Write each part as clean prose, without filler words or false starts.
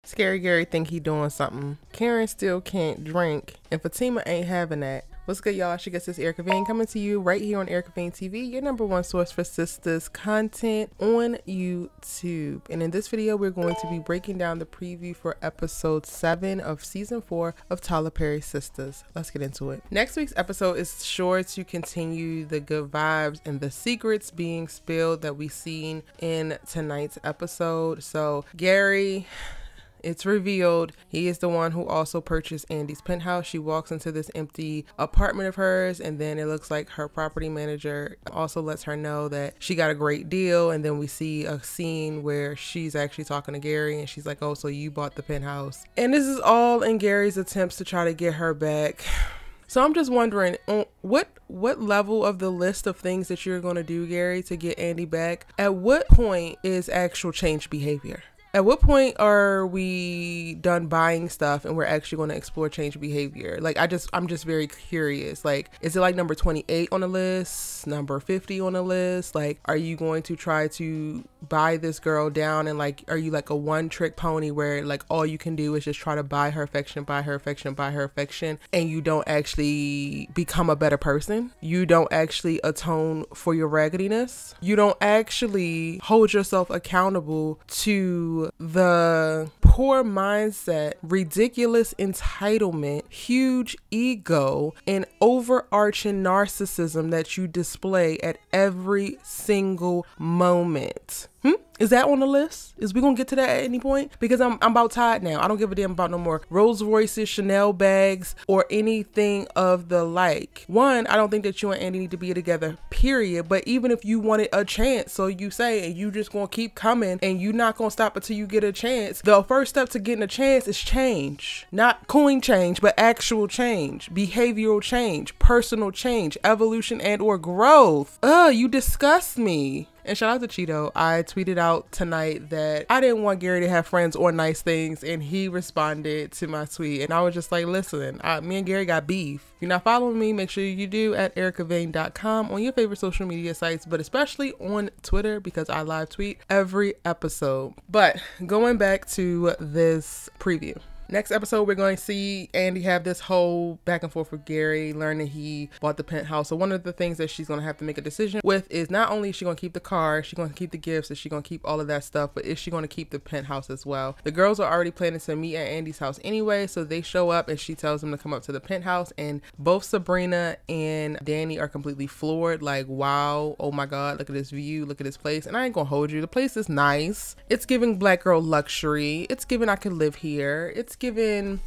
Scary Gary think he doing something. Karen still can't drink, and Fatima ain't having that. What's good, y'all? She gets this Erica Vane coming to you right here on Erica Vane TV, your #1 source for Sistas content on YouTube. And in this video, we're going to be breaking down the preview for episode 7 of season 4 of Tyler Perry's Sistas. Let's get into it. Next week's episode is sure to continue the good vibes and the secrets being spilled that we've seen in tonight's episode. So Gary, it's revealed he is the one who also purchased Andi's penthouse. She walks into this empty apartment of hers, and then it looks like her property manager also lets her know that she got a great deal. And then we see a scene where she's actually talking to Gary, and she's like, oh, so you bought the penthouse. And this is all in Gary's attempts to try to get her back. So I'm just wondering, what level of the list of things that you're going to do, Gary, to get Andi back? At what point is actual change behavior? At what point are we done buying stuff and we're actually going to explore change behavior? Like, I'm just very curious. Like, is it like number 28 on the list, number 50 on the list? Like, are you going to try to buy this girl down, and like, are you like a one-trick pony where like all you can do is just try to buy her affection, buy her affection, buy her affection, and you don't actually become a better person? You don't actually atone for your raggediness? You don't actually hold yourself accountable to the poor mindset, ridiculous entitlement, huge ego, and overarching narcissism that you display at every single moment? Is that on the list? Is we gonna get to that at any point? Because I'm about tired now. I don't give a damn about no more Rolls Royces, Chanel bags, or anything of the like. One, I don't think that you and Andi need to be together, period. But even if you wanted a chance, so you say, and you just gonna keep coming, and you not gonna stop until you get a chance. The first step to getting a chance is change. Not coin change, but actual change. Behavioral change, personal change, evolution and or growth. You disgust me. And shout out to Chido. I tweeted out tonight that I didn't want Gary to have friends or nice things, and he responded to my tweet. And I was just like, listen, me and Gary got beef. If you're not following me, make sure you do at ericavane.com on your favorite social media sites, but especially on Twitter, because I live tweet every episode. But going back to this preview. Next episode, we're going to see Andi have this whole back and forth with Gary, learning he bought the penthouse. So one of the things that she's going to have to make a decision with is not only is she going to keep the car, she's going to keep the gifts, is she going to keep all of that stuff, but is she going to keep the penthouse as well? The girls are already planning to meet at Andi's house anyway, so they show up and she tells them to come up to the penthouse, and both Sabrina and Danni are completely floored, like, wow, oh my God, look at this view, look at this place. And I ain't gonna hold you, the place is nice. It's giving black girl luxury. It's giving I could live here. It's given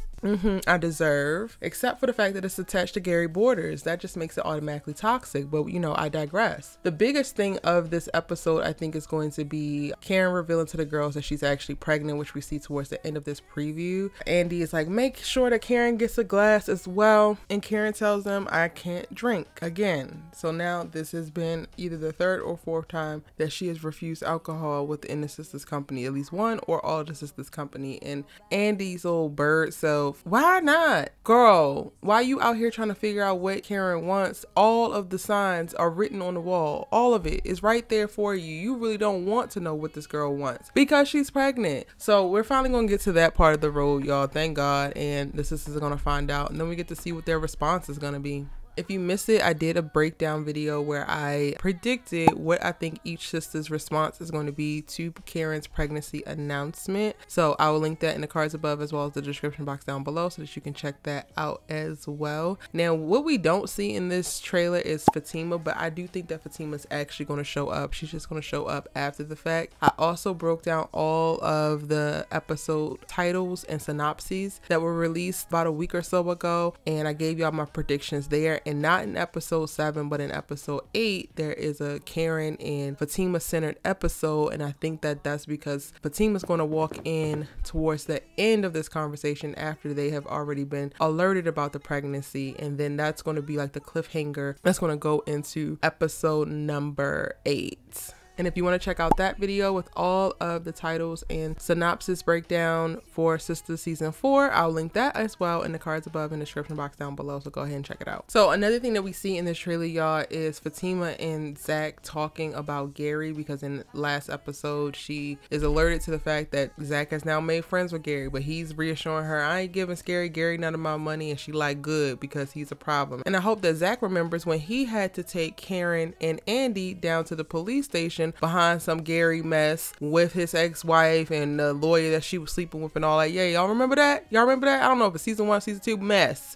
I deserve, except for the fact that it's attached to Gary borders. That just makes it automatically toxic, but you know, I digress. The biggest thing of this episode, I think, is going to be Karen revealing to the girls that she's actually pregnant, which we see towards the end of this preview. Andi is like, make sure that Karen gets a glass as well, and Karen tells them, I can't drink again. So now this has been either the 3rd or 4th time that she has refused alcohol within the Sistas company, at least one or all of the Sistas company. And Andi's little bird self, why not? Girl, why you out here trying to figure out what Karen wants? All of the signs are written on the wall. All of it is right there for you. You really don't want to know what this girl wants because she's pregnant. So we're finally going to get to that part of the road, y'all. Thank God. And the sisters are going to find out. And then we get to see what their response is going to be. If you missed it, I did a breakdown video where I predicted what I think each sister's response is going to be to Karen's pregnancy announcement. So I will link that in the cards above as well as the description box down below so that you can check that out as well. Now, what we don't see in this trailer is Fatima, but I do think that Fatima's actually going to show up. She's just going to show up after the fact. I also broke down all of the episode titles and synopses that were released about a week or so ago, and I gave y'all my predictions there. And not in episode 7, but in episode 8, there is a Karen and Fatima centered episode. And I think that that's because Fatima's going to walk in towards the end of this conversation after they have already been alerted about the pregnancy. And then that's going to be like the cliffhanger that's going to go into episode number 8. And if you want to check out that video with all of the titles and synopsis breakdown for Sistas season 4, I'll link that as well in the cards above in the description box down below, so go ahead and check it out. So another thing that we see in this trailer, y'all, is Fatima and ZAC talking about Gary, because in last episode she is alerted to the fact that ZAC has now made friends with Gary, but he's reassuring her, I ain't giving Gary none of my money, and she like, good, because he's a problem. And I hope that ZAC remembers when he had to take Karen and Andi down to the police station behind some Gary mess with his ex-wife and the lawyer that she was sleeping with and all that. Yeah, y'all remember that? Y'all remember that? I don't know if it's season 1, season 2. Mess.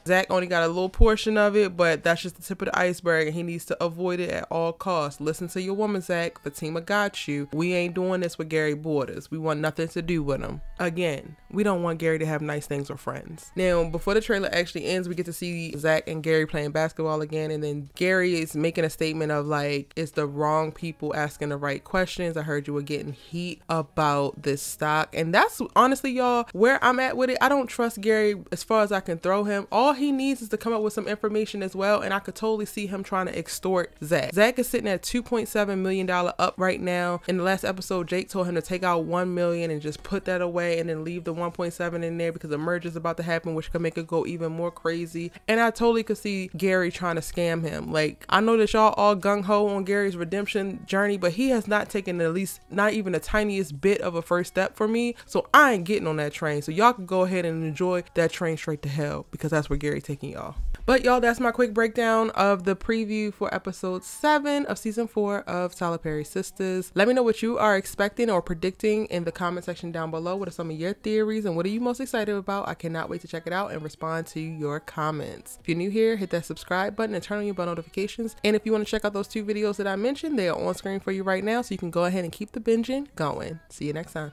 ZAC only got a little portion of it, but that's just the tip of the iceberg, and he needs to avoid it at all costs. Listen to your woman, ZAC. Fatima got you. We ain't doing this with Gary Borders. We want nothing to do with him. Again, we don't want Gary to have nice things with friends. Now, before the trailer actually ends, we get to see ZAC and Gary playing basketball again, and then Gary is making a statement of like, it's the wrong people asking the right questions. I heard you were getting heat about this stock, and that's honestly, y'all, where I'm at with it. I don't trust Gary as far as I can throw him. All he needs is to come up with some information as well, and I could totally see him trying to extort ZAC. ZAC is sitting at $2.7 million up right now. In the last episode, Jake told him to take out $1 million and just put that away and then leave the 1.7 in there because a merger is about to happen, which could make it go even more crazy. And I totally could see Gary trying to scam him. Like, I know that y'all all gung-ho on Gary's redemption journey, but he has not taken at least not even the tiniest bit of a first step for me, so I ain't getting on that train. So y'all can go ahead and enjoy that train straight to hell, because that's where Gary taking y'all. But y'all, that's my quick breakdown of the preview for episode 7 of season 4 of Tyler Perry's Sistas. Let me know what you are expecting or predicting in the comment section down below. What are some of your theories and what are you most excited about? I cannot wait to check it out and respond to your comments. If you're new here, hit that subscribe button and turn on your bell notifications. And if you want to check out those 2 videos that I mentioned, they are on screen for you right now, so you can go ahead and keep the binging going. See you next time.